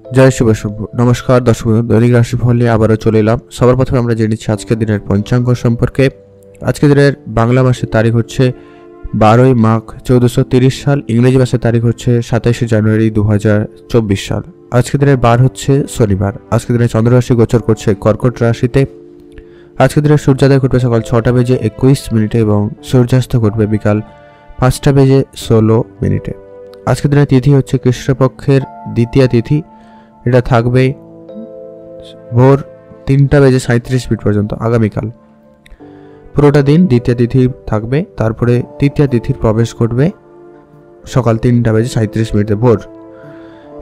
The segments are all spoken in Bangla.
জয় শুভ শুভ নমস্কার দর্শক বন্ধু, দৈনিক রাশিফল নিয়ে আবারও চলে এলাম। সবার প্রথমে আমরা জেনে নিচ্ছি আজকের দিনের পঞ্চাঙ্গ সম্পর্কে। আজকের দিনের বাংলা মাসের তারিখ হচ্ছে 12ই মাঘ 1430 সাল, ইংরেজি মাসের তারিখ হচ্ছে 27শে জানুয়ারি 2024 সাল। আজকের দিনের বার হচ্ছে শনিবার। আজকের দিনে চন্দ্ররাশি গোচর করছে কর্কট রাশিতে। আজকের দিনে সূর্যোদয় ঘটবে সকাল 6টা বেজে 21 মিনিটে এবং সূর্যাস্ত ঘটবে বিকাল 5টা বেজে 16 মিনিটে। আজকের দিনের তিথি হচ্ছে কৃষ্ণপক্ষের দ্বিতীয়া তিথি। এটা থাকবে ভোর 3টা বেজে 37 মিনিট পর্যন্ত আগামীকাল। পুরোটা দিন দ্বিতীয় তিথি থাকবে, তারপরে তৃতীয় তিথির প্রবেশ ঘটবে সকাল 3টা বেজে 37 মিনিটে ভোর।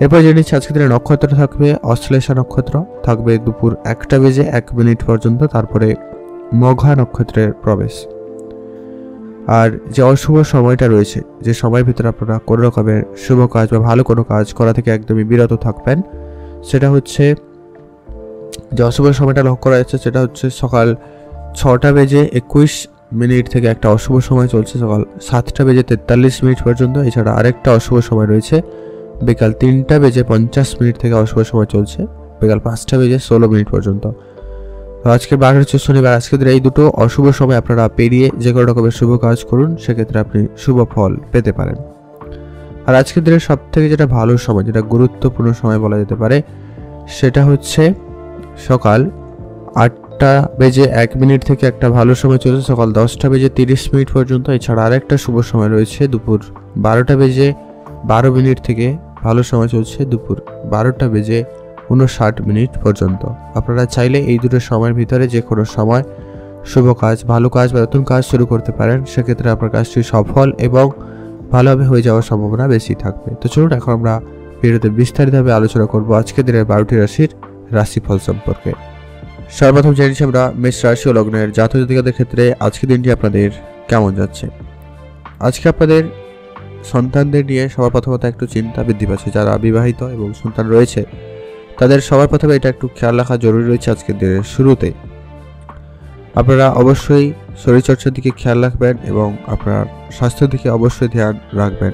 এরপর জেনে নিচ্ছি আজকের দিনে নক্ষত্র থাকবে অশ্লেষা নক্ষত্র, থাকবে দুপুর 1টা বেজে 1 মিনিট পর্যন্ত, তারপরে মঘা নক্ষত্রের প্রবেশ। আর যে অশুভ সময়টা রয়েছে, যে সময়ের ভিতরে আপনারা কোনো রকমের শুভ কাজ বা ভালো কোনো কাজ করা থেকে একদমই বিরত থাকবেন, সেটা হচ্ছে যে অশুভ সময়টা লক্ষ্য করা যাচ্ছে সেটা হচ্ছে সকাল 6টা বেজে 21 মিনিট থেকে একটা অশুভ সময় চলছে সকাল 7টা বেজে 43 মিনিট পর্যন্ত। এছাড়া আরেকটা অশুভ সময় রয়েছে বিকাল 3টা বেজে 50 মিনিট থেকে অশুভ সময় চলছে বিকাল 5টা বেজে 16 মিনিট পর্যন্ত। আজকের বার হচ্ছে শনিবার। আজকের এই দুটো অশুভ সময় আপনারা পেরিয়ে যে কোনো রকমের শুভ কাজ করুন, সেক্ষেত্রে আপনি শুভ ফল পেতে পারেন। আর আজকের দিনের সব থেকে যেটা ভালো সময়, যেটা গুরুত্বপূর্ণ সময় বলা যেতে পারে, সেটা হচ্ছে সকাল 8টা বেজে 1 মিনিট থেকে একটা ভালো সময় চলছে সকাল 10টা বেজে 30 মিনিট পর্যন্ত। এছাড়া আরেকটা শুভ সময় রয়েছে দুপুর 12টা বেজে 12 মিনিট থেকে ভালো সময় চলছে দুপুর 12টা বেজে 59 মিনিট পর্যন্ত। আপনারা চাইলে এই দুটো সময়ের ভিতরে যে কোনো সময় শুভ কাজ, ভালো কাজ বা নতুন কাজ শুরু করতে পারেন। সেক্ষেত্রে আপনার কাজটি সফল এবং ভালোভাবে হয়ে যাওয়ার সম্ভাবনা বেশি থাকবে। তো চলুন এখন আমরা ভিডিওতে বিস্তারিতভাবে আলোচনা করব আজকের দিনের 12টি রাশির রাশিফল সম্পর্কে। সর্বপ্রথম জেনে নিচ্ছি আমরা মেষ রাশি ও লগ্নের জাতক জাতিকাদের ক্ষেত্রে আজকের দিনটি আপনাদের কেমন যাচ্ছে। আজকে আপনাদের সন্তানদের নিয়ে সবার প্রথমত একটু চিন্তা বৃদ্ধি পাচ্ছে। যারা বিবাহিত এবং সন্তান রয়েছে তাদের সবার প্রথমে এটা একটু খেয়াল রাখা জরুরি রয়েছে। আজকের দিনের শুরুতে আপনারা অবশ্যই শরীরচর্চার দিকে খেয়াল রাখবেন এবং আপনার স্বাস্থ্যের দিকে অবশ্যই ধ্যান রাখবেন।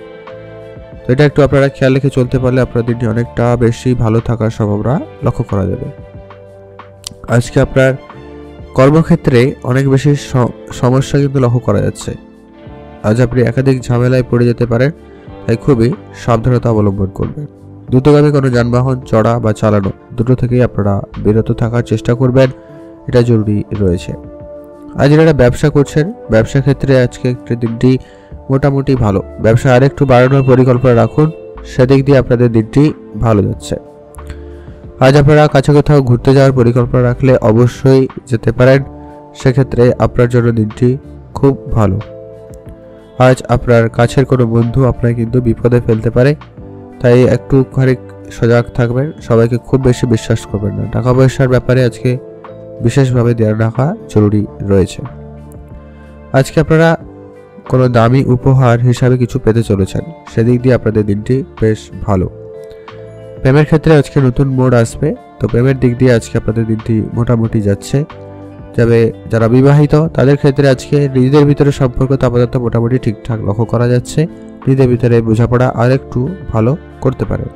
তো এটা একটু আপনারা খেয়াল রেখে চলতে পারলে আপনার দিনটি অনেকটা বেশি ভালো থাকার সম্ভাবনা লক্ষ্য করা যাবে। আজকে আপনার কর্মক্ষেত্রে অনেক বেশি সমস্যা কিন্তু লক্ষ্য করা যাচ্ছে। আজ আপনি একাধিক ঝামেলায় পড়ে যেতে পারেন, তাই খুবই সাবধানতা অবলম্বন করবেন। দ্রুতগামী কোনো যানবাহন চড়া বা চালানো দুটো থেকেই আপনারা বিরত থাকার চেষ্টা করবেন, এটা জরুরি রয়েছে। আজ যারা ব্যবসা করছেন, ব্যবসা ক্ষেত্রে আজকে একটা দিনটি মোটামুটি ভালো। ব্যবসা আরেকটু বাড়ানোর পরিকল্পনা রাখুন, সেদিক দিয়ে আপনাদের দিনটি ভালো যাচ্ছে। আজ আপনারা কাছে কোথাও ঘুরতে যাওয়ার পরিকল্পনা রাখলে অবশ্যই যেতে পারেন, সেক্ষেত্রে আপনার জন্য দিনটি খুব ভালো। আজ আপনার কাছের কোনো বন্ধু আপনাকে কিন্তু বিপদে ফেলতে পারে, তাই একটু খানিক সজাগ থাকবেন। সবাইকে খুব বেশি বিশ্বাস করবেন না। টাকা পয়সার ব্যাপারে আজকে বিশেষভাবে ধ্যান রাখা জরুরি রয়েছে। আজকে আপনারা কোনো দামি উপহার হিসাবে কিছু পেতে চলেছেন, সেদিক দিয়ে আপনাদের দিনটি বেশ ভালো। প্রেমের ক্ষেত্রে আজকে নতুন মোড় আসবে, তো প্রেমের দিক দিয়ে আজকে আপনাদের দিনটি মোটামুটি যাচ্ছে। তবে যারা বিবাহিত তাদের ক্ষেত্রে আজকে নিজেদের ভিতরে সম্পর্ক তো আপাতত মোটামুটি ঠিকঠাক লক্ষ্য করা যাচ্ছে। নিজেদের ভিতরে বোঝাপড়া আর একটু ভালো করতে পারেন।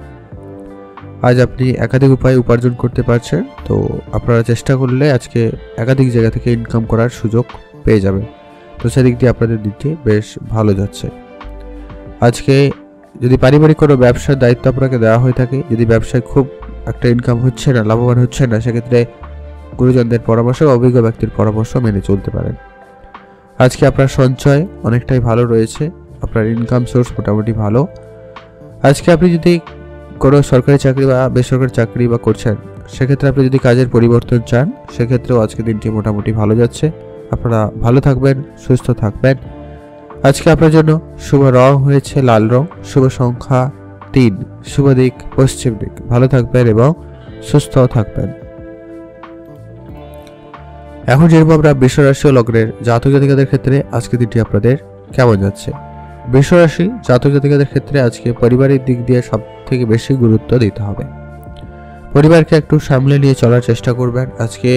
আজ আপনি একাধিক উপায়ে উপার্জন করতে পারছেন, তো আপনারা চেষ্টা করলে আজকে একাধিক জায়গা থেকে ইনকাম করার সুযোগ পেয়ে যাবেন। তো সেদিক দিয়ে আপনাদের দিকটি বেশ ভালো যাচ্ছে। আজকে যদি পারিবারিক কোনো ব্যবসার দায়িত্ব আপনাকে দেওয়া হয়ে থাকে, যদি ব্যবসায় খুব একটা ইনকাম হচ্ছে না, লাভবান হচ্ছে না, সেক্ষেত্রে গুরুজনদের পরামর্শ বা অভিজ্ঞ ব্যক্তির পরামর্শ মেনে চলতে পারেন। আজকে আপনার সঞ্চয় অনেকটাই ভালো রয়েছে, আপনার ইনকাম সোর্স মোটামুটি ভালো। আজকে আপনি যদি কোনো সরকারি চাকরি বা বেসরকারি চাকরি বা করছেন, সেক্ষেত্রে আপনি যদি কাজের পরিবর্তন চান, সেক্ষেত্রেও আজকে দিনটি মোটামুটি ভালো যাচ্ছে। আপনারা ভালো থাকবেন, সুস্থ থাকবেন। আজকে আপনার জন্য শুভ রং হয়েছে লাল রং, শুভ সংখ্যা 3, শুভ দিক পশ্চিম দিক। ভালো থাকবেন এবং সুস্থ থাকবেন। এখন যেরকম আমরা বৃষ রাশি ও লগ্নের জাতক জাতিকাদের ক্ষেত্রে আজকে দিনটি আপনাদের কেমন যাচ্ছে। বৃষ রাশি জাতক জাতিকাদের ক্ষেত্রে আজকে পরিবারের দিক দিয়ে সব থেকে বেশি গুরুত্ব দিতে হবে। পরিবারকে একটু সামলে নিয়ে চলার চেষ্টা করবেন। আজকে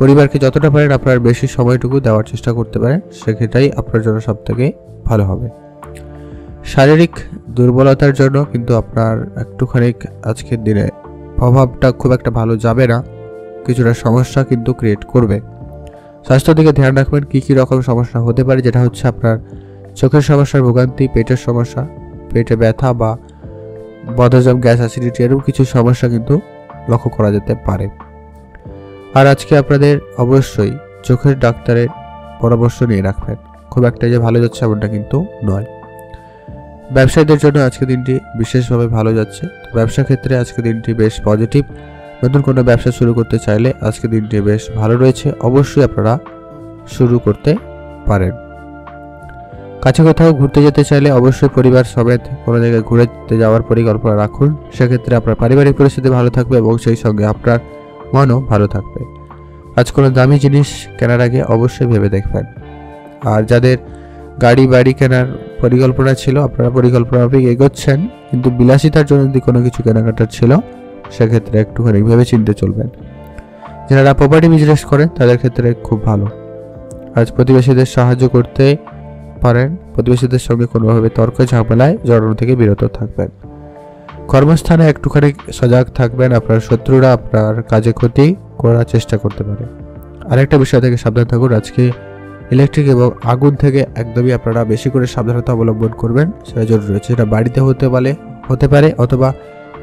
পরিবারকে যতটা পারেন আপনার বেশি সময়টুকু দেওয়ার চেষ্টা করতে পারেন, সেক্ষেত্রেই আপনার জন্য সব থেকে ভালো হবে। শারীরিক দুর্বলতার জন্য কিন্তু আপনার একটুখানি আজকের দিনে প্রভাবটা খুব একটা ভালো যাবে না, কিছুটা সমস্যা কিন্তু ক্রিয়েট করবে। স্বাস্থ্যের দিকে ধ্যান রাখবেন। কী কী রকম সমস্যা হতে পারে, যেটা হচ্ছে আপনার চোখের সমস্যার ভোগান্তি, পেটের সমস্যা, পেটে ব্যথা বা বদহজম, গ্যাস, অ্যাসিডিটি এরকম কিছু সমস্যা কিন্তু লক্ষ্য করা যেতে পারে। আর আজকে আপনাদের অবশ্যই চোখের ডাক্তারের পরামর্শ নিয়ে রাখবেন। খুব একটা যে ভালো যাচ্ছে এমনটা কিন্তু নয়। ব্যবসায়ীদের জন্য আজকে দিনটি বিশেষভাবে ভালো যাচ্ছে। ব্যবসা ক্ষেত্রে আজকে দিনটি বেশ পজিটিভ। নতুন কোনো ব্যবসা শুরু করতে চাইলে আজকে দিনটি বেশ ভালো রয়েছে, অবশ্যই আপনারা শুরু করতে পারেন। কাছে কোথাও ঘুরতে যেতে চাইলে অবশ্যই পরিবার সমেত কোনো জায়গায় ঘুরতে যাওয়ার পরিকল্পনা রাখুন। সেক্ষেত্রে আপনার পারিবারিক পরিস্থিতি ভালো থাকবে এবং সেই সঙ্গে আপনার মনও ভালো থাকবে। আজ কোনো দামি জিনিস কেনার আগে অবশ্যই ভেবে দেখবেন। আর যাদের গাড়ি বাড়ি কেনার পরিকল্পনা ছিল, আপনারা পরিকল্পনা এগোচ্ছেন, কিন্তু বিলাসিতার জন্য যদি কোনো কিছু কেনাকাটার ছিল সেক্ষেত্রে একটুখানি ভেবে চিনতে চলবেন। যারা প্রপার্টি বিজনেস করেন তাদের ক্ষেত্রে খুব ভালো। আজ প্রতিবেশীদের সাহায্য করতে পারেন। প্রতিবেশীদের সঙ্গে কোনোভাবে তর্ক ঝামেলায় জড়ানো থেকে বিরত থাকবেন। কর্মস্থানে একটুখানি সজাগ থাকবেন। আপনার শত্রুরা আপনার কাজে ক্ষতি করার চেষ্টা করতে পারে। আরেকটা বিষয় থেকে সাবধান থাকুন। আজকে ইলেকট্রিক এবং আগুন থেকে একদমই আপনারা বেশি করে সাবধানতা অবলম্বন করবেন, সেটা জরুরি রয়েছে। সেটা বাড়িতে হতে পারে অথবা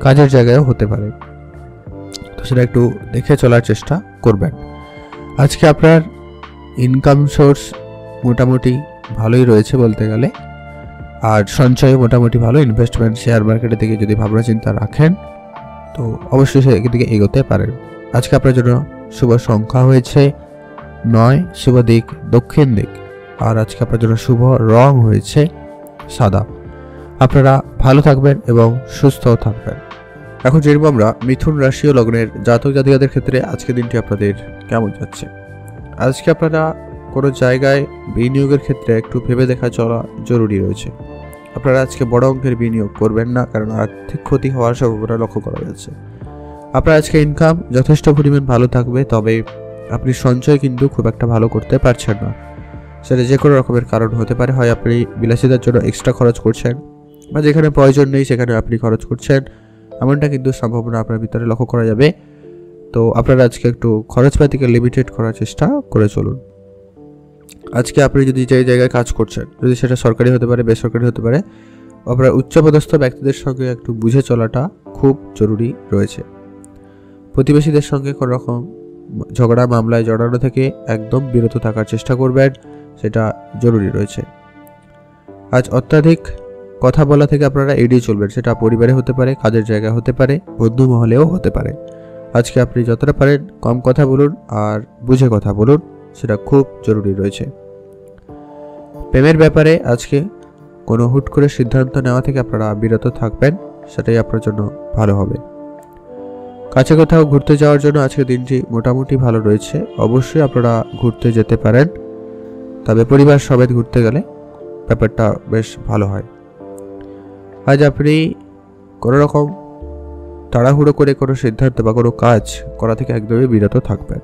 কাজের জায়গায়ও হতে পারে, তো সেটা একটু দেখে চলার চেষ্টা করবেন। আজকে আপনার ইনকাম সোর্স মোটামুটি ভালোই রয়েছে বলতে গেলে, আর সঞ্চয় মোটামুটি ভালো। ইনভেস্টমেন্ট শেয়ার মার্কেটের দিকে যদি ভাবনা চিন্তা রাখেন তো অবশ্যই সেদিকে এগোতে পারেন। আজকে আপনার জন্য শুভ সংখ্যা হয়েছে 9, শুভ দিক দক্ষিণ দিক, আর আজকে আপনার জন্য শুভ রং হয়েছে সাদা। আপনারা ভালো থাকবেন এবং সুস্থও থাকবেন। এখন জেনব আমরা মিথুন রাশি ও লগ্নের জাতক জাতিকাদের ক্ষেত্রে আজকে দিনটি আপনাদের কেমন যাচ্ছে। আজকে আপনারা কোনো জায়গায় বিনিয়োগের ক্ষেত্রে একটু ভেবে দেখা চলা জরুরি রয়েছে। আপনারা আজকে বড় অঙ্কের বিনিয়োগ করবেন না, কারণ আর্থিক ক্ষতি হওয়ার সম্ভাবনা লক্ষ্য করা যাচ্ছে। আপনার আজকে ইনকাম যথেষ্ট পরিমাণ ভালো থাকবে, তবে আপনি সঞ্চয় কিন্তু খুব একটা ভালো করতে পারছেন না। সেটা যে কোনো রকমের কারণ হতে পারে। হয় আপনি বিলাসিতার জন্য এক্সট্রা খরচ করছেন, বা যেখানে প্রয়োজন নেই সেখানে আপনি খরচ করছেন, এমনটা কিন্তু সম্ভাবনা আপনার ভিতরে লক্ষ্য করা যাবে। তো আপনারা আজকে একটু খরচপাতিকে লিমিটেড করার চেষ্টা করে চলুন। আজকে আপনি যদি যে জায়গায় কাজ করছেন, যদি সেটা সরকারি হতে পারে, বেসরকারি হতে পারে, আপনার উচ্চপদস্থ ব্যক্তিদের সঙ্গে একটু বুঝে চলাটা খুব জরুরি রয়েছে। প্রতিবেশীদের সঙ্গে কোনো রকম ঝগড়া মামলায় জড়ানো থেকে একদম বিরত থাকার চেষ্টা করবেন, সেটা জরুরি রয়েছে। আজ অত্যাধিক কথা বলা থেকে আপনারা এড়িয়ে চলবেন। সেটা পরিবারে হতে পারে, কাজের জায়গায় হতে পারে, বন্ধু মহলেও হতে পারে। আজকে আপনি যতটা পারেন কম কথা বলুন আর বুঝে কথা বলুন, সেটা খুব জরুরি রয়েছে। প্রেমের ব্যাপারে আজকে কোনো হুট করে সিদ্ধান্ত নেওয়া থেকে আপনারা বিরত থাকবেন, সেটাই আপনার জন্য ভালো হবে। কাছে কোথাও ঘুরতে যাওয়ার জন্য আজকে দিনটি মোটামুটি ভালো রয়েছে। অবশ্যই আপনারা ঘুরতে যেতে পারেন, তবে পরিবার সমেত ঘুরতে গেলে ব্যাপারটা বেশ ভালো হয়। আজ আপনি কোনো রকম তাড়াহুড়ো করে কোনো সিদ্ধান্ত বা কোনো কাজ করা থেকে একদমই বিরত থাকবেন।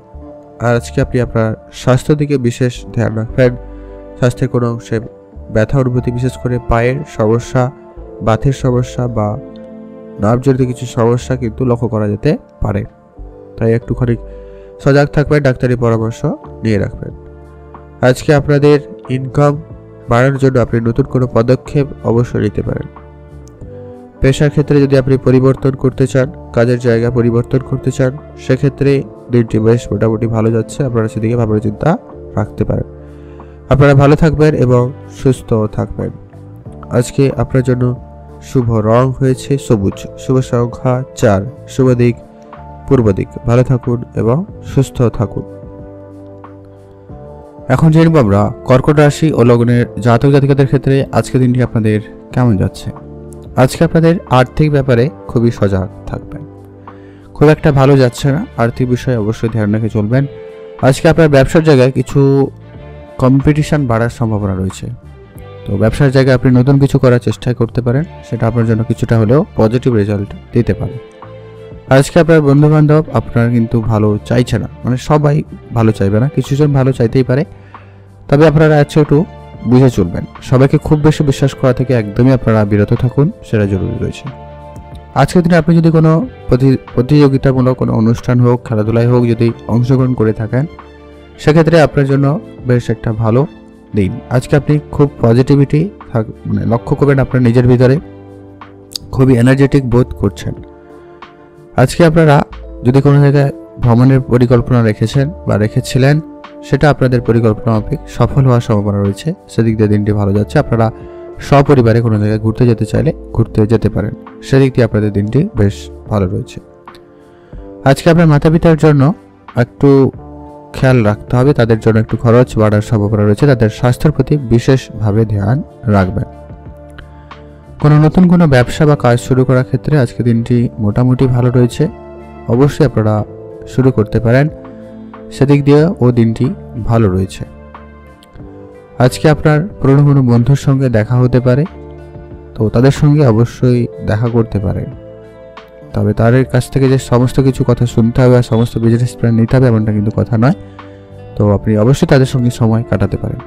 আর আজকে আপনি আপনার স্বাস্থ্য দিকে বিশেষ ধ্যান রাখবেন। স্বাস্থ্যের কোনো অংশে ব্যথা অনুভূতি, বিশেষ করে পায়ের সমস্যা, বাতের সমস্যা বা নার্ভজনিত কিছু সমস্যা কিন্তু লক্ষ্য করা যেতে পারে, তাই একটুখানি সজাগ থাকবেন, ডাক্তারি পরামর্শ নিয়ে রাখবেন। আজকে আপনাদের ইনকাম বাড়ানোর জন্য আপনি নতুন কোনো পদক্ষেপ অবশ্যই নিতে পারেন। পেশার ক্ষেত্রে যদি আপনি পরিবর্তন করতে চান, কাজের জায়গা পরিবর্তন করতে চান, সেক্ষেত্রে দিনটি বেশ মোটামুটি ভালো যাচ্ছে। আপনারা সেদিকে ভাবনা চিন্তা রাখতে পারেন। আপনারা ভালো থাকবেন এবং সুস্থ থাকবেন। আজকে আপনার জন্য শুভ রং হয়েছে সবুজ, শুভ সংখ্যা 4, শুভ দিক পূর্ব দিক। ভালো থাকুন এবং সুস্থ থাকুন। এখন জেনব আমরা কর্কট রাশি ও লগ্নের জাতক জাতিকাদের ক্ষেত্রে আজকে দিনটি আপনাদের কেমন যাচ্ছে। আজকে আপনাদের আর্থিক ব্যাপারে খুবই সজাগ থাকবেন। খুব একটা ভালো যাচ্ছে না, আর্থিক বিষয়ে অবশ্যই ধ্যান রেখে চলবেন। আজকে আপনার ব্যবসার জায়গায় কিছু কম্পিটিশন বাড়ার সম্ভাবনা রয়েছে, তো ব্যবসার জায়গায় আপনি নতুন কিছু করার চেষ্টা করতে পারেন, সেটা আপনার জন্য কিছুটা হলেও পজিটিভ রেজাল্ট দিতে পারে। আজকে আপনার বন্ধু বান্ধব আপনার কিন্তু ভালো চাইছে না, মানে সবাই ভালো চাইবে না, কিছুজন ভালো চাইতেই পারে, তবে আপনারা আজকে একটু বুঝে চলবেন। সবাইকে খুব বেশি বিশ্বাস করা থেকে একদমই আপনারা বিরত থাকুন, সেটা জরুরি রয়েছে। আজকের দিনে আপনি যদি কোনো প্রতিযোগিতামূলক কোনো অনুষ্ঠান হোক, খেলাধুলায় হোক যদি অংশগ্রহণ করে থাকেন, সেক্ষেত্রে আপনার জন্য বেশ একটা ভালো দিন। আজকে আপনি খুব পজিটিভিটি লক্ষ্য করবেন, আপনার নিজের ভিতরে খুবই এনার্জেটিক বোধ করছেন। আজকে আপনারা যদি কোনো জায়গায় ভ্রমণের পরিকল্পনা রেখেছেন বা রেখেছিলেন, সেটা আপনাদের পরিকল্পনা মাফিক সফল হওয়ার সম্ভাবনা রয়েছে। সেদিক দিয়ে দিনটি ভালো যাচ্ছে। আপনারা সপরিবারে কোনো জায়গায় ঘুরতে যেতে চাইলে ঘুরতে যেতে পারেন, সেদিক দিয়ে আপনাদের দিনটি বেশ ভালো রয়েছে। আজকে আপনার মাতা পিতার জন্য একটু খেয়াল রাখতে হবে, তাদের জন্য একটু খরচ বাড়ার সম্ভাবনা রয়েছে। তাদের স্বাস্থ্যের প্রতি বিশেষভাবে ধ্যান রাখবেন। কোনো নতুন কোনো ব্যবসা বা কাজ শুরু করার ক্ষেত্রে আজকে দিনটি মোটামুটি ভালো রয়েছে, অবশ্যই আপনারা শুরু করতে পারেন, সেদিক দিয়ে দিনটি ভালো রয়েছে। আজকে আপনার পুরনো কোনো বন্ধুর সঙ্গে দেখা হতে পারে, তো তাদের সঙ্গে অবশ্যই দেখা করতে পারেন। তবে তাদের কাছ থেকে যে সমস্ত কিছু কথা শুনতে হবে আর সমস্ত বিজনেস প্ল্যান নিতে হবে এমনটা কিন্তু কথা নয়। তো আপনি অবশ্যই তাদের সঙ্গে সময় কাটাতে পারেন।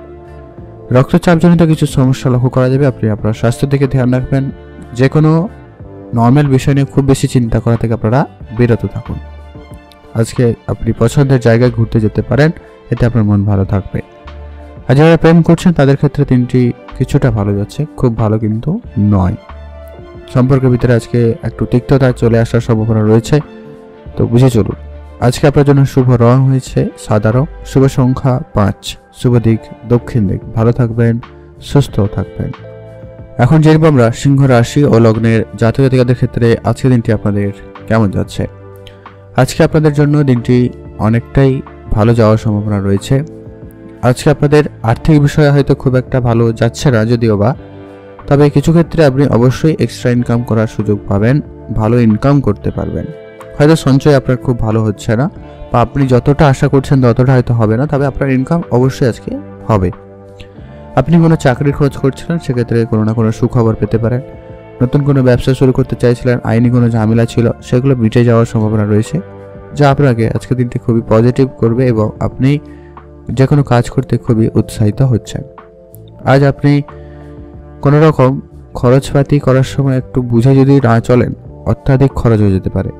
রক্তচাপজনিত কিছু সমস্যা লক্ষ্য করা যাবে। আপনি আপনার স্বাস্থ্যের দিকে ধ্যান রাখবেন। যে কোনো নর্মাল বিষয় নিয়ে খুব বেশি চিন্তা করা থেকে আপনারা বিরত থাকুন। আজকে আপনি পছন্দের জায়গায় ঘুরতে যেতে পারেন, এতে আপনার মন ভালো থাকবে। আর যারা প্রেম করছেন তাদের ক্ষেত্রে দিনটি কিছুটা ভালো যাচ্ছে, খুব ভালো কিন্তু নয়। সম্পর্কের ভিতরে আজকে একটু তিক্ততা চলে আসার সম্ভাবনা রয়েছে, তো বুঝে চলুন। আজকে আপনার জন্য শুভ রং হয়েছে সাদা রং, শুভ সংখ্যা 5, শুভ দিক দক্ষিণ দিক। ভালো থাকবেন, সুস্থ থাকবেন। এখন জেনব আমরা সিংহ রাশি ও লগ্নের জাতক জাতিকাদের ক্ষেত্রে আজকে দিনটি আপনাদের কেমন যাচ্ছে। আজকে আপনাদের জন্য দিনটি অনেকটাই ভালো যাওয়ার সম্ভাবনা রয়েছে। আজকে আপনাদের আর্থিক বিষয়ে হয়তো খুব একটা ভালো যাচ্ছে না যদিও বা, তবে কিছু ক্ষেত্রে আপনি অবশ্যই এক্সট্রা ইনকাম করার সুযোগ পাবেন, ভালো ইনকাম করতে পারবেন। হয়তো সঞ্চয় আপনার খুব ভালো হচ্ছে না, বা আপনি যতটা আশা করছেন ততটা হয়তো হবে না, তবে আপনার ইনকাম অবশ্যই আজকে হবে। আপনি কোনো চাকরির খোঁজ করছিলেন, সেক্ষেত্রে কোনো না কোনো সুখবর পেতে পারেন। নতুন কোনো ব্যবসা শুরু করতে চাইছিলেন, আইনি কোনো ঝামেলা ছিল, সেগুলো মিটে যাওয়ার সম্ভাবনা রয়েছে, যা আপনাকে আজকে দিনটি খুবই পজিটিভ করবে এবং আপনি যে কোনো কাজ করতে খুবই উৎসাহিত হচ্ছেন। আজ আপনি কোনো রকম খরচপাতি করার সময় একটু বুঝে যদি না চলেন, অত্যাধিক খরচ হয়ে যেতে পারে।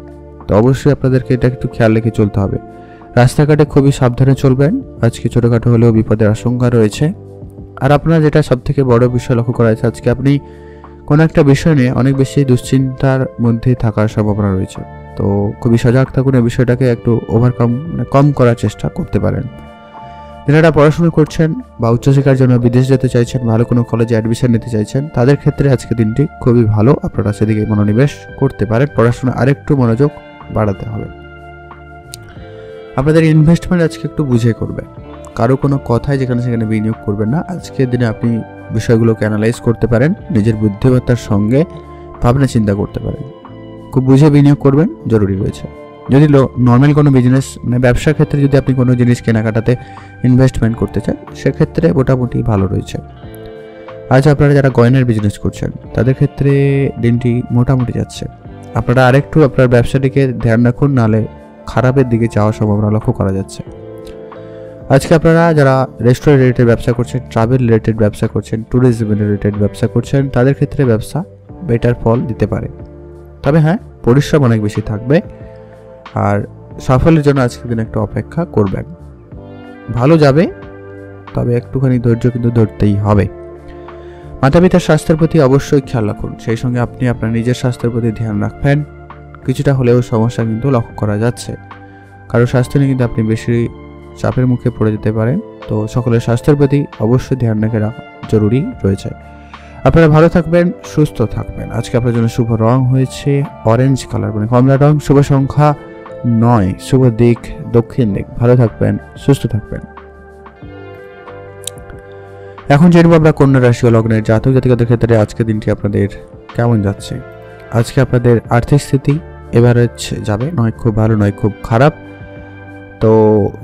তো অবশ্যই আপনাদেরকে এটা একটু খেয়াল রেখে চলতে হবে। রাস্তাঘাটে খুবই সাবধানে চলবেন। আজকে ছোটোখাটো হলেও বিপদের আশঙ্কা রয়েছে। আর আপনার যেটা সবথেকে বড় বিষয় লক্ষ্য করা যাচ্ছে, আজকে আপনি কোনো একটা বিষয় নিয়ে অনেক বেশি দুশ্চিন্তার মধ্যে থাকার সম্ভাবনা রয়েছে। তো খুবই সজাগ থাকুন, এই বিষয়টাকে একটু কম করার চেষ্টা করতে পারেন। যারা পড়াশোনা করছেন বা উচ্চশিক্ষার জন্য বিদেশ যেতে চাইছেন, ভালো কোনো কলেজে অ্যাডমিশন নিতে চাইছেন, তাদের ক্ষেত্রে আজকে দিনটি খুবই ভালো, আপনারা সেদিকে মনোনিবেশ করতে পারেন। পড়াশোনা আরেকটু মনোযোগ বাড়াতে হবে। আপনাদের ইনভেস্টমেন্ট আজকে একটু বুঝে করবেন, কারো কোনো কথায় যেখানে সেখানে বিনিয়োগ করবেন না। আজকের দিনে আপনি বিষয়গুলোকে অ্যানালাইজ করতে পারেন, নিজের বুদ্ধিমত্তার সঙ্গে ভাবনা চিন্তা করতে পারেন। খুব বুঝে বিনিয়োগ করবেন, জরুরি রয়েছে। যদি নর্মাল কোনো বিজনেস ব্যবসার ক্ষেত্রে যদি আপনি কোনো জিনিস কেনাকাটাতে ইনভেস্টমেন্ট করতে চান, সেক্ষেত্রে মোটামুটি ভালো রয়েছে। আজ আপনারা যারা গয়নার বিজনেস করছেন তাদের ক্ষেত্রে দিনটি মোটামুটি যাচ্ছে। আপনারা আরেকটু আপনার ব্যবসাটিকে ধ্যান রাখুন, নাহলে খারাপের দিকে যাওয়ার সম্ভাবনা লক্ষ্য করা যাচ্ছে। আজকে আপনারা যারা রেস্টুরেন্ট রিলেটেড ব্যবসা করছেন, ট্রাভেল রিলেটেড ব্যবসা করছেন, ট্যুরিজম রিলেটেড ব্যবসা করছেন, তাদের ক্ষেত্রে ব্যবসা বেটার ফল দিতে পারে। তবে হ্যাঁ, পরিশ্রম অনেক বেশি থাকবে আর সাফল্যের জন্য আজকের দিন একটু অপেক্ষা করবেন। ভালো যাবে, তবে একটুখানি ধৈর্য কিন্তু ধরতেই হবে। মাতা পিতার স্বাস্থ্যের প্রতি অবশ্যই খেয়াল রাখুন, সেই সঙ্গে আপনি আপনার নিজের স্বাস্থ্যের প্রতি ধ্যান রাখবেন। কিছুটা হলেও সমস্যা কিন্তু লক্ষ্য করা যাচ্ছে, কারণ স্বাস্থ্য নিয়ে কিন্তু আপনি বেশি চাপের মুখে পড়ে যেতে পারেন। তো সকলের স্বাস্থ্যের প্রতি অবশ্যই ধ্যান রেখে রাখা জরুরি রয়েছে। আপনারা ভালো থাকবেন, সুস্থ থাকবেন। আজকে আপনার জন্য শুভ রং হয়েছে অরেঞ্জ কালার, মানে কমলা রং। শুভ সংখ্যা 9, শুভ দিক দক্ষিণ দিক। ভালো থাকবেন, সুস্থ থাকবেন। এখন জেনব আমরা কন্যা রাশি ও লগ্নের জাতক জাতিকাদের ক্ষেত্রে আজকের দিনটি আপনাদের কেমন যাচ্ছে। আজকে আপনাদের আর্থিক স্থিতি এভারেজ যাবে, নয় খুব ভালো নয় খুব খারাপ। তো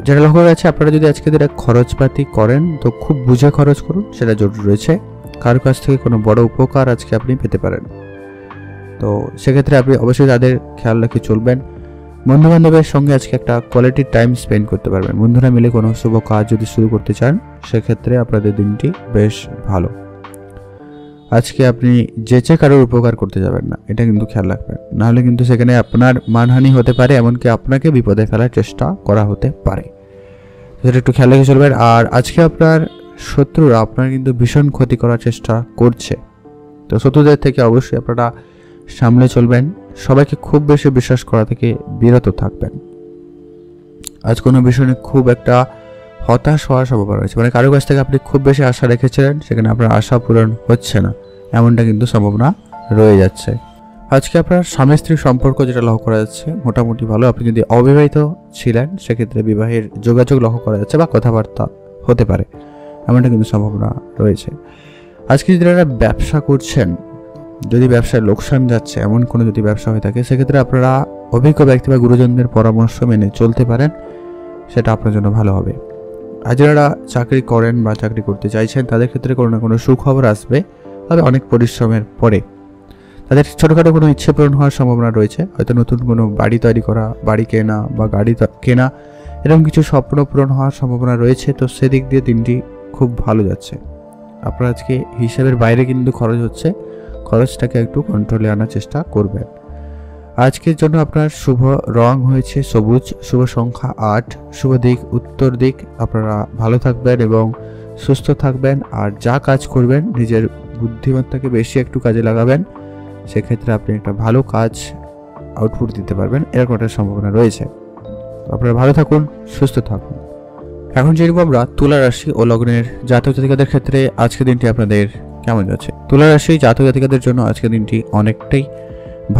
যেটা লক্ষ্য করা যাচ্ছে, আপনারা যদি আজকে দিনে খরচপাতি করেন তো খুব বুঝে খরচ করুন, সেটা জরুরি রয়েছে। কারোর কাছ থেকে কোনো বড় উপকার আজকে আপনি পেতে পারেন, তো সেক্ষেত্রে আপনি অবশ্যই তাদের খেয়াল রেখে চলবেন। বন্ধু বান্ধবের সঙ্গে আজকে একটা কোয়ালিটি টাইম স্পেন্ড করতে পারবেন। বন্ধুরা মিলে কোনো শুভ কাজ যদি শুরু করতে চান, সেক্ষেত্রে আপনাদের দিনটি বেশ ভালো। আজকে আপনি যেচে কারোর উপকার করতে যাবেন না, এটা কিন্তু খেয়াল রাখবেন, নাহলে কিন্তু সেখানে আপনার মানহানি হতে পারে, এমনকি আপনাকে বিপদে ফেলার চেষ্টা করা হতে পারে, সেটা একটু খেয়াল রেখে চলবেন। আর আজকে আপনার শত্রুরা আপনার কিন্তু ভীষণ ক্ষতি করার চেষ্টা করছে, তো শত্রুদের থেকে অবশ্যই আপনারা সামলে চলবেন। সবাইকে খুব বেশি বিশ্বাস করা থেকে বিরত থাকবেন। আজ কোনো বিষয় নিয়ে খুব একটা হতাশ হওয়ার সম্ভাবনা রয়েছে, মানে কারোর কাছ থেকে আপনি খুব বেশি আশা রেখেছিলেন, সেখানে আপনার আশা পূরণ হচ্ছে না, এমনটা কিন্তু সম্ভাবনা রয়ে যাচ্ছে। আজকে আপনার স্বামী স্ত্রীর সম্পর্ক যেটা লক্ষ্য করা যাচ্ছে মোটামুটি ভালো। আপনি যদি অবিবাহিত ছিলেন সেক্ষেত্রে বিবাহের যোগাযোগ লক্ষ্য করা যাচ্ছে বা কথাবার্তা হতে পারে, এমনটা কিন্তু সম্ভাবনা রয়েছে। আজকে যদি আপনারা ব্যবসা করছেন, যদি ব্যবসায় লোকসান যাচ্ছে এমন কোনো যদি ব্যবসা হয়ে থাকে, সেক্ষেত্রে আপনারা অভিজ্ঞ ব্যক্তি বা গুরুজনদের পরামর্শ মেনে চলতে পারেন, সেটা আপনার জন্য ভালো হবে। আর যারা চাকরি করেন বা চাকরি করতে চাইছেন তাদের ক্ষেত্রে কোনো না কোনো সুখবর আসবে, তবে অনেক পরিশ্রমের পরে। তাদের ছোটোখাটো কোনো ইচ্ছে পূরণ হওয়ার সম্ভাবনা রয়েছে, হয়তো নতুন কোনো বাড়ি তৈরি করা, বাড়ি কেনা বা গাড়ি কেনা, এরকম কিছু স্বপ্ন পূরণ হওয়ার সম্ভাবনা রয়েছে। তো সেদিক দিয়ে দিনটি খুব ভালো যাচ্ছে। আপনার আজকে হিসাবের বাইরে কিন্তু খরচ হচ্ছে, খরচটাকে একটু কন্ট্রোলে আনার চেষ্টা করবেন। আজকের জন্য আপনার শুভ রং হয়েছে সবুজ, শুভ সংখ্যা 8, শুভ দিক উত্তর দিক। আপনারা ভালো থাকবেন এবং সুস্থ থাকবেন। আর যা কাজ করবেন নিজের বুদ্ধিমত্তাকে বেশি একটু কাজে লাগাবেন, সেক্ষেত্রে আপনি একটা ভালো কাজ আউটপুট দিতে পারবেন, এরকম একটা সম্ভাবনা রয়েছে। আপনারা ভালো থাকুন, সুস্থ থাকুন। এখন যেরকম আমরা তুলা রাশি ও লগ্নের জাতক জাতিকাদের ক্ষেত্রে আজকের দিনটি আপনাদের কেমন যাচ্ছে। তুলা রাশি জাতক জাতিকাদের জন্য আজকের দিনটি অনেকটাই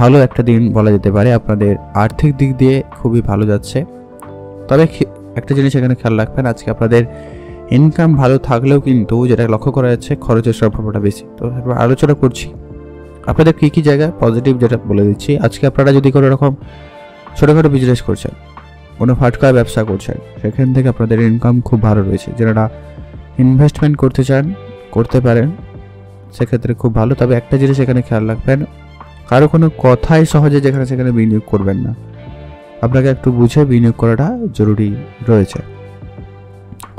ভালো একটা দিন বলা যেতে পারে। আপনাদের আর্থিক দিক দিয়ে খুবই ভালো যাচ্ছে, তবে একটা জিনিস এখানে খেয়াল রাখবেন, আজকে আপনাদের ইনকাম ভালো থাকলেও কিন্তু যেটা লক্ষ্য করা যাচ্ছে খরচের সম্ভাবনা বেশি। তো আলোচনা করছি আপনাদের কী কী জায়গায় পজিটিভ, যেটা বলে দিচ্ছি। আজকে আপনারা যদি কোনো রকম ছোটোখাটো বিজনেস করছেন, কোনো ফাটকা ব্যবসা করছেন, সেখান থেকে আপনাদের ইনকাম খুব ভালো রয়েছে। যারা ইনভেস্টমেন্ট করতে চান করতে পারেন, সেক্ষেত্রে খুব ভালো। তবে একটা জিনিস এখানে খেয়াল রাখবেন, কারো কোনো কথাই সহজে যেখানে সেখানে বিনিয়োগ করবেন না, আপনাকে একটু বুঝে বিনিয়োগ করাটা জরুরি রয়েছে।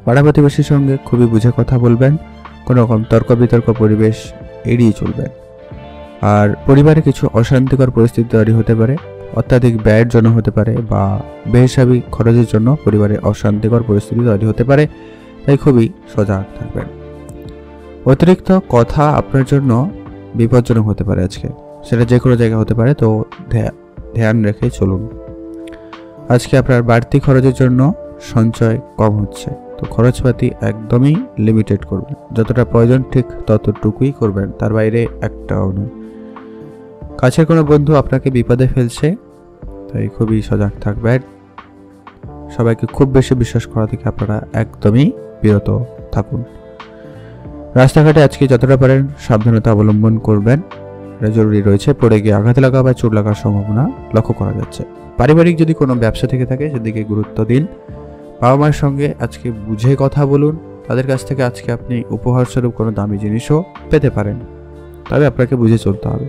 পাড়া প্রতিবেশীর সঙ্গে খুবই বুঝে কথা বলবেন, কোনো রকম তর্ক বিতর্ক পরিবেশ এড়িয়ে চলবেন। আর পরিবারে কিছু অশান্তিকর পরিস্থিতি তৈরি হতে পারে, অত্যাধিক ব্যয়ের জন্য হতে পারে বা বেহিসাবি খরচের জন্য পরিবারে অশান্তিকর পরিস্থিতি তৈরি হতে পারে, তাই খুবই সজাগ থাকবেন। অতিরিক্ত কথা আপনার জন্য বিপজ্জনক হতে পারে আজকে, সেটা যে কোনো জায়গা হতে পারে, তো ধ্যান রেখে চলুন। আজকে আপনার বাড়তি খরচের জন্য সঞ্চয় কম হচ্ছে, তো খরচপাতি একদমই লিমিটেড করবেন, যতটা প্রয়োজন ঠিক ততটুকুই করবেন, তার বাইরে একটাও নয়। কাছের কোনো বন্ধু আপনাকে বিপদে ফেলছে, তাই খুবই সজাগ থাকবেন। সবাইকে খুব বেশি বিশ্বাস করা থেকে আপনারা একদমই বিরত থাকুন। রাস্তাঘাটে আজকে যতটা পারেন সাবধানতা অবলম্বন করবেন, এটা জরুরি রয়েছে। পড়ে গিয়ে আঘাত লাগা বা চোট লাগার সম্ভাবনা লক্ষ্য করা যাচ্ছে। পারিবারিক যদি কোনো ব্যবসা থেকে থাকে সেদিকে গুরুত্ব দিন। বাবা মায়ের সঙ্গে আজকে বুঝে কথা বলুন, তাদের কাছ থেকে আজকে আপনি উপহারস্বরূপ কোনো দামি জিনিসও পেতে পারেন, তবে আপনাকে বুঝে চলতে হবে।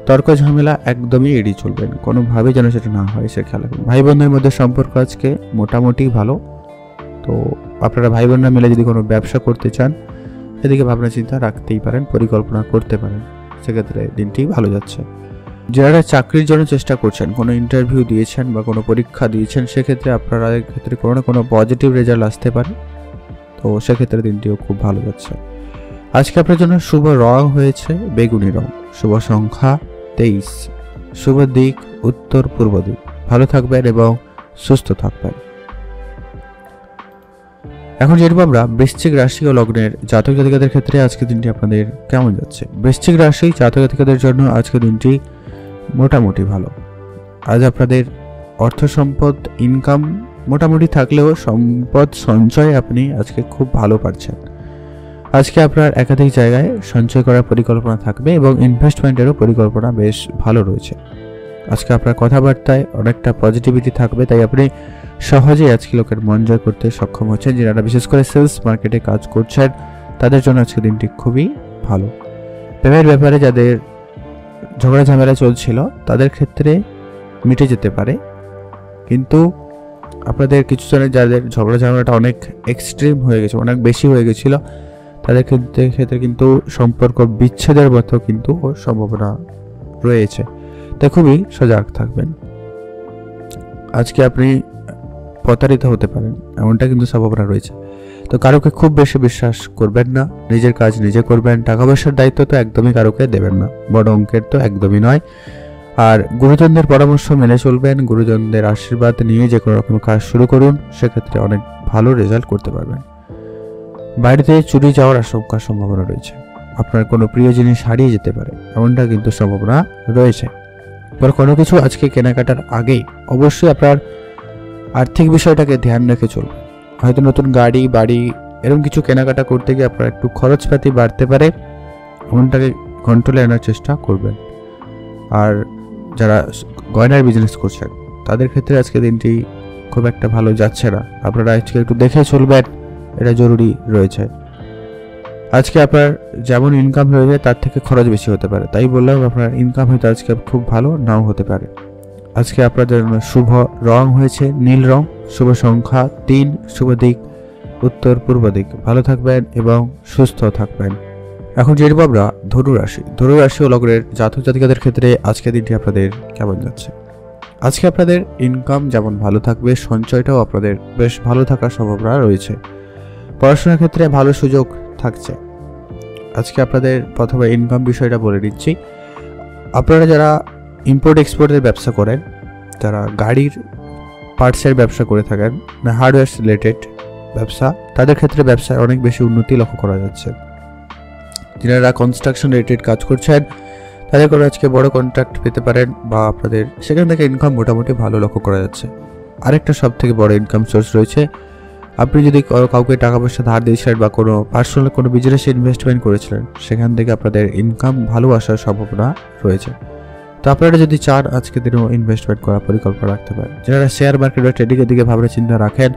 তর্ক ঝামেলা একদমই এড়িয়ে চলবেন, কোনোভাবেই যেন সেটা না হয় সে খেয়াল রাখবেন। ভাই বোনদের মধ্যে সম্পর্ক আজকে মোটামুটি ভালো, তো আপনারা ভাই বোনরা মিলে যদি কোনো ব্যবসা করতে চান সেদিকে ভাবনা চিন্তা রাখতেই পারেন, পরিকল্পনা করতে পারেন, সেক্ষেত্রে দিনটি ভালো যাচ্ছে। যারা চাকরির জন্য চেষ্টা করছেন, কোনো ইন্টারভিউ দিয়েছেন বা কোনো পরীক্ষা দিয়েছেন, সেক্ষেত্রে আপনারা ক্ষেত্রে কোনো না কোনো পজিটিভ রেজাল্ট আসতে পারে, তো সেক্ষেত্রে দিনটিও খুব ভালো যাচ্ছে। আজকে আপনার জন্য শুভ রং হয়েছে বেগুনি রং, শুভ সংখ্যা 23, শুভ দিক উত্তর পূর্ব দিক। ভালো থাকবেন এবং সুস্থ থাকবেন। এখন যেরকম আমরা বৃশ্চিক রাশি ও লগ্নের জাতক জাতিকাদের ক্ষেত্রে আজকে দিনটি আপনাদের কেমন যাচ্ছে। বৃশ্চিক রাশি জাতক জাতিকাদের জন্য আজকে দিনটি মোটামুটি ভালো। আজ আপনাদের অর্থ সম্পদ ইনকাম মোটামুটি থাকলেও সম্পদ সঞ্চয় আপনি আজকে খুব ভালো পাচ্ছেন। আজকে আপনার একাধিক জায়গায় সঞ্চয় করার পরিকল্পনা থাকবে এবং ইনভেস্টমেন্টেরও পরিকল্পনা বেশ ভালো রয়েছে। আজকে আপনার কথাবার্তায় অনেকটা পজিটিভিটি থাকবে, তাই আপনি সহজেই আজকে লোকের মন জয় করতে সক্ষম হচ্ছেন। যারা বিশেষ করে সেলস মার্কেটে কাজ করছেন তাদের জন্য আজকে দিনটি খুবই ভালো। প্রেমের ব্যাপারে যাদের ঝগড়া ঝামেলা চলছিল তাদের ক্ষেত্রে মিটে যেতে পারে, কিন্তু আপনাদের কিছু জনের যাদের ঝগড়া ঝামেলাটা অনেক এক্সট্রিম হয়ে গেছে, অনেক বেশি হয়ে গেছিল, তাদের ক্ষেত্রে কিন্তু সম্পর্ক বিচ্ছেদের মতো কিন্তু সম্ভাবনা রয়েছে। তাই খুবই সজাগ থাকবেন। আজকে আপনি প্রতারিত হতে পারেন, এমনটা কিন্তু সম্ভাবনা রয়েছে। তো কারোকে খুব বেশি বিশ্বাস করবেন না, নিজের কাজ নিজে করবেন। টাকা পয়সার দায়িত্ব তো একদমই কারোকে দেবেন না, বড় অঙ্কের তো একদমই নয়। আর গুরুজনদের পরামর্শ মেনে চলবেন, গুরুজনদের আশীর্বাদ নিয়ে যে কোনো রকম কাজ শুরু করুন, সেক্ষেত্রে অনেক ভালো রেজাল্ট করতে পারবেন। বাড়িতে চুরি যাওয়ার সম্ভাবনা রয়েছে, আপনার কোনো প্রিয় জিনিস হারিয়ে যেতে পারে, এমনটা কিন্তু সম্ভাবনা রয়েছে। কোনো কিছু আজকে কেনাকাটার আগেই অবশ্যই আপনার আর্থিক বিষয়টাকে ধ্যান রেখে চলুন। হয়তো নতুন গাড়ি বাড়ি এরকম কিছু কেনাকাটা করতে গিয়ে আপনার একটু খরচপাতি বাড়তে পারে, এমনটাকে কন্ট্রোলে আনার চেষ্টা করবেন। আর যারা গয়নার বিজনেস করছেন তাদের ক্ষেত্রে আজকে দিনটি খুব একটা ভালো যাচ্ছে না, আপনারা আজকে একটু দেখে চলবেন, এটা জরুরি রয়েছে। আজকে আপনার যেমন ইনকাম রয়েছে তার থেকে খরচ বেশি হতে পারে, তাই বললাম আপনার ইনকাম হয়তো আজকে খুব ভালো নাও হতে পারে। আজকে আপনাদের শুভ রং হয়েছে নীল রং, শুভ সংখ্যা 3, শুভ দিক উত্তর পূর্ব দিক। ভালো থাকবেন এবং সুস্থ থাকবেন। এখন জেনে আমরা ধনু রাশি ও লগ্নের জাতক জাতিকাদের ক্ষেত্রে আজকের দিনটি আপনাদের কেমন যাচ্ছে। আজকে আপনাদের ইনকাম যেমন ভালো থাকবে, সঞ্চয়টাও আপনাদের বেশ ভালো থাকার সম্ভাবনা রয়েছে। পড়াশোনার ক্ষেত্রে ভালো সুযোগ থাকছে। আজকে আপনাদের প্রথমে ইনকাম বিষয়টা বলে দিচ্ছি। আপনারা যারা ইম্পোর্ট এক্সপোর্টের ব্যবসা করেন, যারা গাড়ির পার্টসের ব্যবসা করে থাকেন, হার্ডওয়্যার রিলেটেড ব্যবসা, তাদের ক্ষেত্রে ব্যবসায় অনেক বেশি উন্নতি লক্ষ্য করা যাচ্ছে। যারা কনস্ট্রাকশন রিলেটেড কাজ করছেন তাদের করে আজকে বড় কন্ট্রাক্ট পেতে পারেন, বা আপনাদের সেখান থেকে ইনকাম মোটামুটি ভালো লক্ষ্য করা যাচ্ছে। আরেকটা সব থেকে বড় ইনকাম সোর্স রয়েছে, আপনি যদি কাউকে টাকা পয়সা ধার দিয়েছিলেন বা কোনো পার্সোনাল কোনো বিজনেসে ইনভেস্টমেন্ট করেছিলেন, সেখান থেকে আপনাদের ইনকাম ভালো আসার সম্ভাবনা রয়েছে। তো আপনারা যদি চান আজকে দিনও ইনভেস্টমেন্ট করার পরিকল্পনা রাখতে পারেন। যারা শেয়ার মার্কেট বা ট্রেডিংয়ের দিকে ভাবনা চিন্তা রাখেন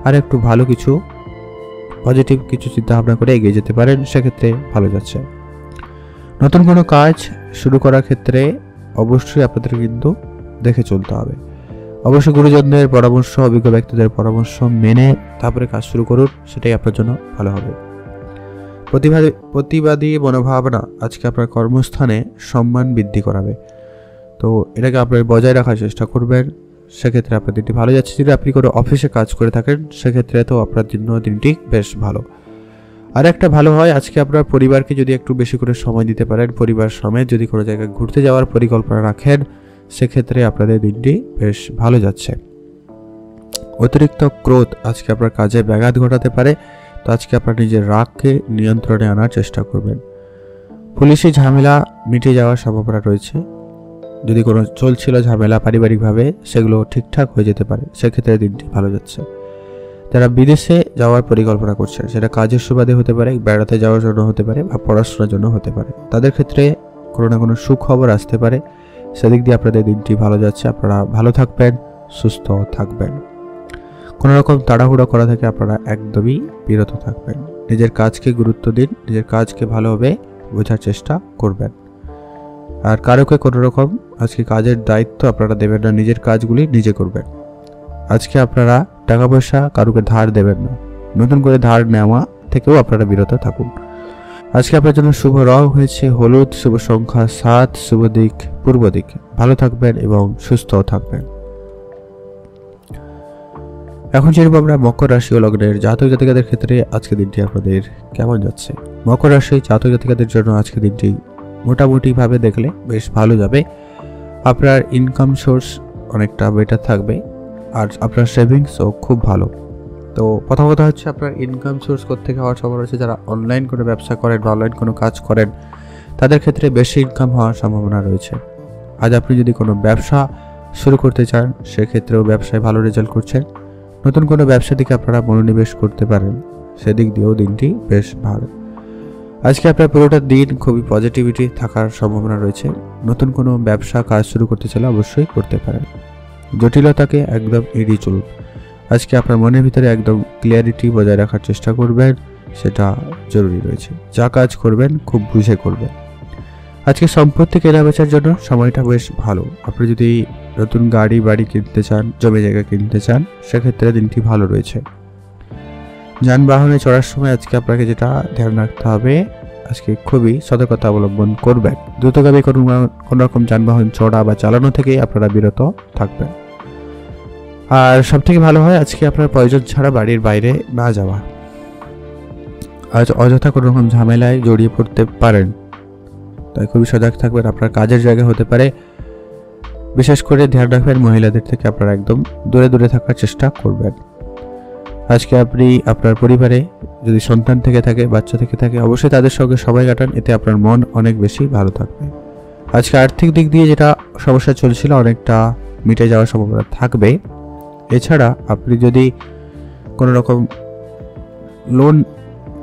আর একটু ভালো কিছু পজিটিভ কিছু চিন্তা ভাবনা করে এগিয়ে যেতে পারেন, সেক্ষেত্রে ভালো যাচ্ছে। নতুন কোনো কাজ শুরু করার ক্ষেত্রে অবশ্যই আপনাদের কিন্তু দেখে চলতে হবে। অবশ্যই গুরুজনদের পরামর্শ, অভিজ্ঞ ব্যক্তিদের পরামর্শ মেনে তারপরে কাজ শুরু করুন, সেটাই আপনার জন্য ভালো হবে। প্রতিবাদী মনোভাবনা আজকে আপনার কর্মস্থানে সম্মান বৃদ্ধি করাবে, তো এটাকে আপনার বজায় রাখার চেষ্টা করবেন, সেক্ষেত্রে আপনার দিনটি ভালো যাচ্ছে। যদি আপনি কোনো অফিসে কাজ করে থাকেন সেক্ষেত্রে তো আপনার জন্য দিনটি বেশ ভালো। আর একটা ভালো হয়, আজকে আপনার পরিবারকে যদি একটু বেশি করে সময় দিতে পারেন, পরিবার সমেত যদি কোনো জায়গায় ঘুরতে যাওয়ার পরিকল্পনা রাখেন, সেক্ষেত্রে আপনাদের দিনটি বেশ ভালো যাচ্ছে। অতিরিক্ত ক্রোধ আজকে আপনার কাজে ব্যাঘাত ঘটাতে পারে, তো আজকে আপনার নিজের রাগকে নিয়ন্ত্রণে আনার চেষ্টা করবেন। পুলিশি ঝামেলা মিটে যাওয়ার সম্ভাবনা রয়েছে। যদি কোনো চলছিল ঝামেলা পারিবারিকভাবে, সেগুলো ঠিকঠাক হয়ে যেতে পারে, সেক্ষেত্রে দিনটি ভালো যাচ্ছে। যারা বিদেশে যাওয়ার পরিকল্পনা করছেন, সেটা কাজের সুবাদে হতে পারে, বেড়াতে যাওয়ার জন্য হতে পারে, বা পড়াশোনার জন্য হতে পারে, তাদের ক্ষেত্রে কোনো না কোনো সুখবর আসতে পারে, সেদিক দিয়ে আপনাদের দিনটি ভালো যাচ্ছে। আপনারা ভালো থাকবেন, সুস্থ থাকবেন। কোনো রকম তাড়াহুড়ো করা থেকে আপনারা একদমই বিরত থাকবেন। নিজের কাজকে গুরুত্ব দিন, নিজের কাজকে ভালোভাবে বোঝার চেষ্টা করবেন। আর কারোকে কোনো রকম আজকে কাজের দায়িত্ব আপনারা দেবেন না, নিজের কাজগুলি নিজে করবেন। আজকে আপনারা টাকা পয়সা কারোকে ধার দেবেন না, নতুন করে ধার নেওয়া থেকেও আপনারা বিরত থাকুন। আজকে আপনার জন্য শুভ রং হয়েছে হলুদ, শুভ সংখ্যা 7, শুভ দিক পূর্ব দিক। ভালো থাকবেন এবং সুস্থ থাকবেন। এখন যেরকম আমরা মকর রাশি ও লগ্নের জাতক জাতিকাদের ক্ষেত্রে আজকে দিনটি আপনাদের কেমন যাচ্ছে। মকর রাশি জাতক জাতিকাদের জন্য আজকে দিনটি মোটামুটি ভাবে দেখলে বেশ ভালো যাবে। আপনার ইনকাম সোর্স অনেকটা বেটার থাকবে, আর আপনার সেভিংসও খুব ভালো। তো প্রথম কথা হচ্ছে, আপনার ইনকাম সোর্স কোত্থেকে হওয়ার সম্ভাবনা রয়েছে। যারা অনলাইন কোনো ব্যবসা করেন বা অনলাইন কোনো কাজ করেন, তাদের ক্ষেত্রে বেশি ইনকাম হওয়ার সম্ভাবনা রয়েছে। আজ আপনি যদি কোনো ব্যবসা শুরু করতে চান, সেক্ষেত্রেও ব্যবসায় ভালো রেজাল্ট করছেন। নতুন কোনো ব্যবসা দিকে আপনারা মনোনিবেশ করতে পারেন, সেদিক দিয়েও দিনটি বেশ ভালো। আজকে আপনার পুরোটা দিন খুবই পজিটিভিটি থাকার সম্ভাবনা রয়েছে। নতুন কোনো ব্যবসা কাজ শুরু করতে চাইলে অবশ্যই করতে পারেন। জটিলতাকে একদম এড়িয়ে চলুন। আজকে আপনার মনের ভিতরে একদম ক্লিয়ারিটি বজায় রাখার চেষ্টা করবেন, সেটা জরুরি রয়েছে। যা কাজ করবেন খুব বুঝে করবেন। আজকে সম্পত্তি কেনা বেচার জন্য সময়টা বেশ ভালো। আপনি যদি নতুন গাড়ি বাড়ি কিনতে চান, জমি জায়গা কিনতে চান, সেক্ষেত্রে দিনটি ভালো রয়েছে। যানবাহনে চড়ার সময় আজকে আপনাকে যেটা ধ্যান রাখতে হবে, আজকে খুবই সতর্কতা অবলম্বন করবেন। দ্রুতগামী কোনো রকম যানবাহন চড়া বা চালানো থেকে আপনারা বিরত থাকবেন। আর সব থেকে ভালো হয় আজকে আপনার প্রয়োজন ছাড়া বাড়ির বাইরে না যাওয়া। আজ অযথা কোনো রকম ঝামেলায় জড়িয়ে পড়তে পারেন, তাই খুবই সজাগ থাকবেন। আপনার কাজের জায়গা হতে পারে, বিশেষ করে ধ্যান রাখবেন মহিলাদের থেকে আপনারা একদম দূরে দূরে থাকার চেষ্টা করবেন। আজকে আপনি আপনার পরিবারে যদি সন্তান থেকে থাকে, বাচ্চা থেকে থাকে, অবশ্যই তাদের সঙ্গে সময় কাটান, এতে আপনার মন অনেক বেশি ভালো থাকবে। আজকে আর্থিক দিক দিয়ে যেটা সমস্যা চলছিল অনেকটা মিটে যাওয়ার সম্ভাবনা থাকবে। এছাড়া আপনি যদি কোনো রকম লোন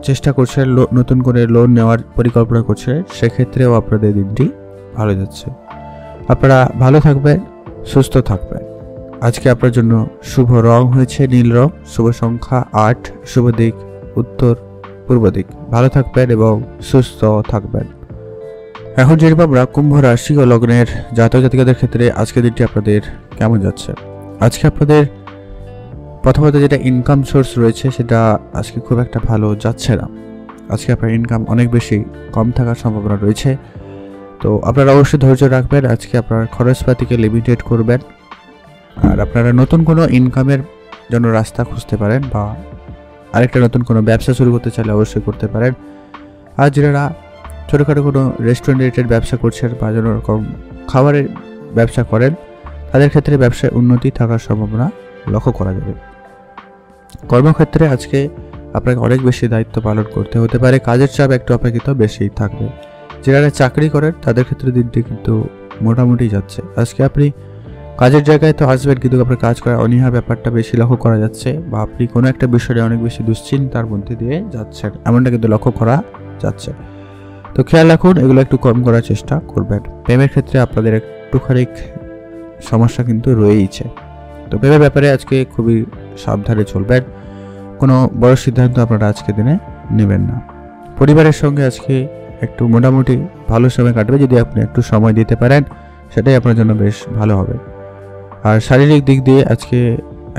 চেষ্টা করছেন, নতুন করে লোন নেওয়ার পরিকল্পনা করছেন, সেক্ষেত্রেও আপনাদের দিনটি ভালো যাচ্ছে। আপনারা ভালো থাকবেন, সুস্থ থাকবেন। আজকে আপনার জন্য শুভ রং হয়েছে নীল রং, শুভ সংখ্যা 8, শুভ দিক উত্তর পূর্ব দিক। ভালো থাকবেন এবং সুস্থ থাকবেন। এখন জেনে আমরা কুম্ভ রাশি ও লগ্নের জাতক জাতিকাদের ক্ষেত্রে আজকের দিনটি আপনাদের কেমন যাচ্ছে। আজকে আপনাদের প্রথমত যেটা ইনকাম সোর্স রয়েছে সেটা আজকে খুব একটা ভালো যাচ্ছে না। আজকে আপনার ইনকাম অনেক বেশি কম থাকার সম্ভাবনা রয়েছে, তো আপনারা অবশ্যই ধৈর্য রাখবেন। আজকে আপনার খরচপাতিকে লিমিটেড করবেন, আর আপনারা নতুন কোনো ইনকামের জন্য রাস্তা খুঁজতে পারেন বা আরেকটা নতুন কোনো ব্যবসা শুরু করতে চাইলে অবশ্যই করতে পারেন। আর যারা ছোটোখাটো কোনো রেস্টুরেন্ট রিলেটেড ব্যবসা করছেন বা কোনো রকম খাবারের ব্যবসা করেন, তাদের ক্ষেত্রে ব্যবসায় উন্নতি থাকার সম্ভাবনা লক্ষ্য করা যাবে। কর্মক্ষেত্রে আজকে আপনাকে অনেক বেশি দায়িত্ব পালন করতে হতে পারে, কাজের চাপ একটু অপেক্ষিত বেশিই থাকবে। যারা চাকরি করেন তাদের ক্ষেত্রে দিনটি কিন্তু মোটামুটি যাচ্ছে। আজকে আপনি কাজের জায়গায় তো আসবেন, কিন্তু আপনার কাজ করার অনীহা ব্যাপারটা বেশি লক্ষ্য করা যাচ্ছে, বা আপনি কোনো একটা বিষয়ে অনেক বেশি দুশ্চিন্তার মধ্যে দিয়ে যাচ্ছেন, এমনটা কিন্তু লক্ষ্য করা যাচ্ছে। তো খেয়াল রাখুন, এগুলো একটু কম করার চেষ্টা করবেন। প্রেমের ক্ষেত্রে আপনাদের একটুখানি সমস্যা কিন্তু রয়েইছে, তো প্রেমের ব্যাপারে আজকে খুবই সাবধানে চলবেন। কোনো বড় সিদ্ধান্ত আপনারা আজকে দিনে নেবেন না। পরিবারের সঙ্গে আজকে একটু মোটামুটি ভালো সময় কাটবে, যদি আপনি একটু সময় দিতে পারেন সেটাই আপনার জন্য বেশ ভালো হবে। আর শারীরিক দিক দিয়ে আজকে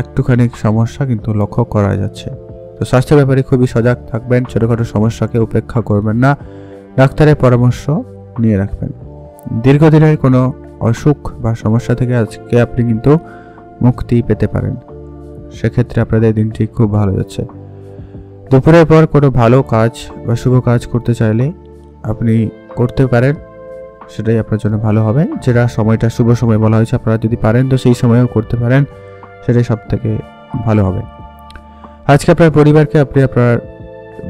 একটুখানি সমস্যা কিন্তু লক্ষ্য করা যাচ্ছে, তো স্বাস্থ্যের ব্যাপারে খুবই সজাগ থাকবেন। ছোটোখাটো সমস্যাকে উপেক্ষা করবেন না, ডাক্তারের পরামর্শ নিয়ে রাখবেন। দীর্ঘদিনের কোনো অসুখ বা সমস্যা থেকে আজকে আপনি কিন্তু মুক্তি পেতে পারেন, সেক্ষেত্রে আপনাদের দিনটি খুব ভালো যাচ্ছে। দুপুরের পর কোনো ভালো কাজ বা শুভ কাজ করতে চাইলে আপনি করতে পারেন, সেটাই আপনার জন্য ভালো হবে। যেটা সময়টা শুভ সময় বলা হয়েছে, আপনারা যদি পারেন তো সেই সময়েও করতে পারেন, সেটাই সব থেকে ভালো হবে। আজকে আপনার পরিবারকে আপনি আপনার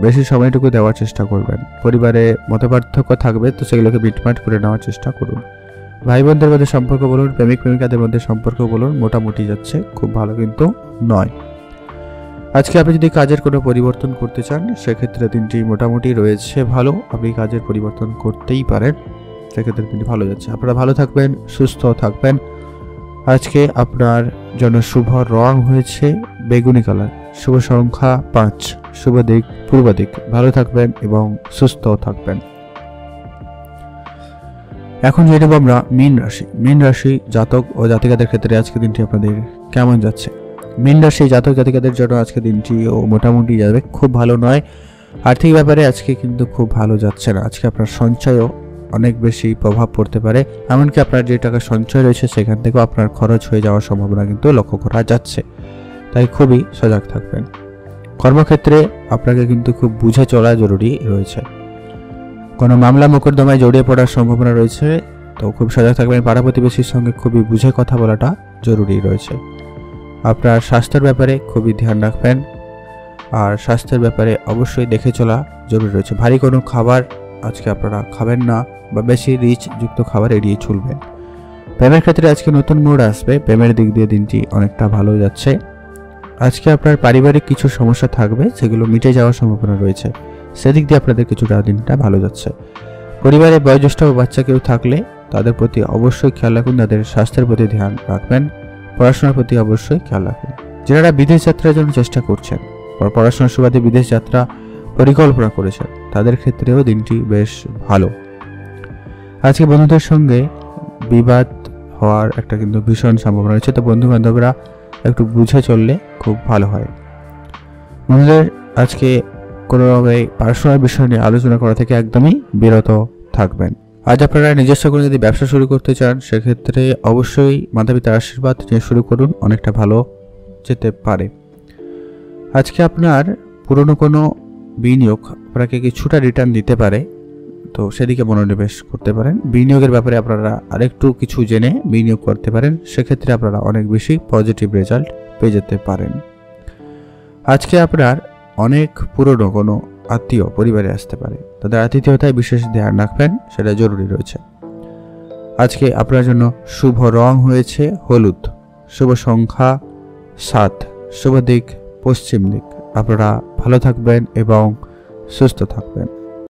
বেশি সময়টুকু দেওয়ার চেষ্টা করবেন। পরিবারে মতপার্থক্য থাকবে, তো সেগুলোকে মিটমাট করে নেওয়ার চেষ্টা করুন। ভাই বোনদের মধ্যে সম্পর্ক বলুন, প্রেমিক প্রেমিকাদের মধ্যে সম্পর্ক বলুন, মোটামুটি যাচ্ছে, খুব ভালো কিন্তু নয়। আজকে আপনি যদি কাজের কোনো পরিবর্তন করতে চান, সেক্ষেত্রে দিনটি মোটামুটি রয়েছে ভালো, আপনি কাজের পরিবর্তন করতেই পারেন, সেক্ষেত্রে দিনটি ভালো যাচ্ছে। আপনারা ভালো থাকবেন, সুস্থ থাকবেন। আজকে আপনার জন্য শুভ রং হয়েছে বেগুনি কালার, শুভ সংখ্যা 5, শুভ দিক পূর্ব দিক। ভালো থাকবেন এবং সুস্থ থাকবেন। এখন জেনে নেব আমরা মীন রাশি জাতক ও জাতিকাদের ক্ষেত্রে আজকে দিনটি আপনাদের কেমন যাচ্ছে। মীন রাশি জাতক জাতিকাদের জন্য আজকে দিনটিও মোটামুটি যাবে, খুব ভালো নয়। আর্থিক ব্যাপারে আজকে কিন্তু খুব ভালো যাচ্ছে না। আজকে আপনার সঞ্চয়ও অনেক বেশি প্রভাব পড়তে পারে, এমনকি আপনার যে টাকা সঞ্চয় রয়েছে সেখান থেকেও আপনার খরচ হয়ে যাওয়ার সম্ভাবনা কিন্তু লক্ষ্য করা যাচ্ছে, তাই খুবই সজাগ থাকবেন। কর্মক্ষেত্রে আপনাকে কিন্তু খুব বুঝে চলা জরুরি রয়েছে। কোনো মামলা মোকদ্দমায় জড়িয়ে পড়ার সম্ভাবনা রয়েছে, তো খুব সজাগ থাকবেন। পাড়া প্রতিবেশীর সঙ্গে খুবই বুঝে কথা বলাটা জরুরি রয়েছে। আপনার স্বাস্থ্যের ব্যাপারে খুবই ধ্যান রাখবেন, আর স্বাস্থ্যের ব্যাপারে অবশ্যই দেখে চলা জরুরি রয়েছে। ভারী কোনো খাবার আজকে আপনারা খাবেন না, বা বেশি রিচ যুক্ত খাবার এড়িয়ে চলবেন। প্রেমের ক্ষেত্রে আজকে নতুন মোড় আসবে, প্রেমের দিক দিয়ে দিনটি অনেকটা ভালো যাচ্ছে। আজকে আপনার পারিবারিক কিছু সমস্যা থাকবে, সেগুলো মিটে যাওয়ার সম্ভাবনা রয়েছে, সেদিক দিয়ে আপনাদের কিছুটা দিনটা ভালো যাচ্ছে। পরিবারে বয়োজ্যেষ্ঠ বাচ্চা কেউ থাকলে তাদের প্রতি অবশ্যই খেয়াল রাখুন, তাদের স্বাস্থ্যের প্রতি ধ্যান রাখবেন। পড়াশোনার প্রতি অবশ্যই খেয়াল রাখুন। যারা বিদেশ যাত্রার জন্য চেষ্টা করছেন, পড়াশোনার সুবাদে বিদেশ যাত্রা পরিকল্পনা করেছেন, তাদের ক্ষেত্রেও দিনটি বেশ ভালো। আজকে বন্ধুদের সঙ্গে বিবাদ হওয়ার একটা কিন্তু ভীষণ সম্ভাবনা রয়েছে। তো বন্ধু বান্ধবরা একটু বুঝে চললে খুব ভালো হয়। বন্ধুদের আজকে কোনোভাবে পার্সোনাল বিষয় নিয়ে আলোচনা করা থেকে একদমই বিরত থাকবেন। আজ আপনারা নিজস্ব কোনো যদি ব্যবসা শুরু করতে চান সেক্ষেত্রে অবশ্যই মাতা পিতার আশীর্বাদ নিয়ে শুরু করুন, অনেকটা ভালো যেতে পারে। আজকে আপনার পুরনো কোনো বিনিয়োগ আপনাকে কিছুটা রিটার্ন দিতে পারে, তো সেদিকে মনোনিবেশ করতে পারেন। বিনিয়োগের ব্যাপারে আপনারা আরেকটু কিছু জেনে বিনিয়োগ করতে পারেন, সেক্ষেত্রে আপনারা অনেক বেশি পজিটিভ রেজাল্ট পেয়ে যেতে পারেন। আজকে আপনার অনেক পুরনো কোনো আত্মীয় পরিবারে আসতে পারে, তাদের আতিথেয়তায় বিশেষ ধ্যান রাখবেন, সেটা জরুরি রয়েছে। আজকে আপনার জন্য শুভ রং হয়েছে হলুদ, শুভ সংখ্যা 7, শুভ দিক পশ্চিম দিক। আপনারা ভালো থাকবেন এবং সুস্থ থাকবেন।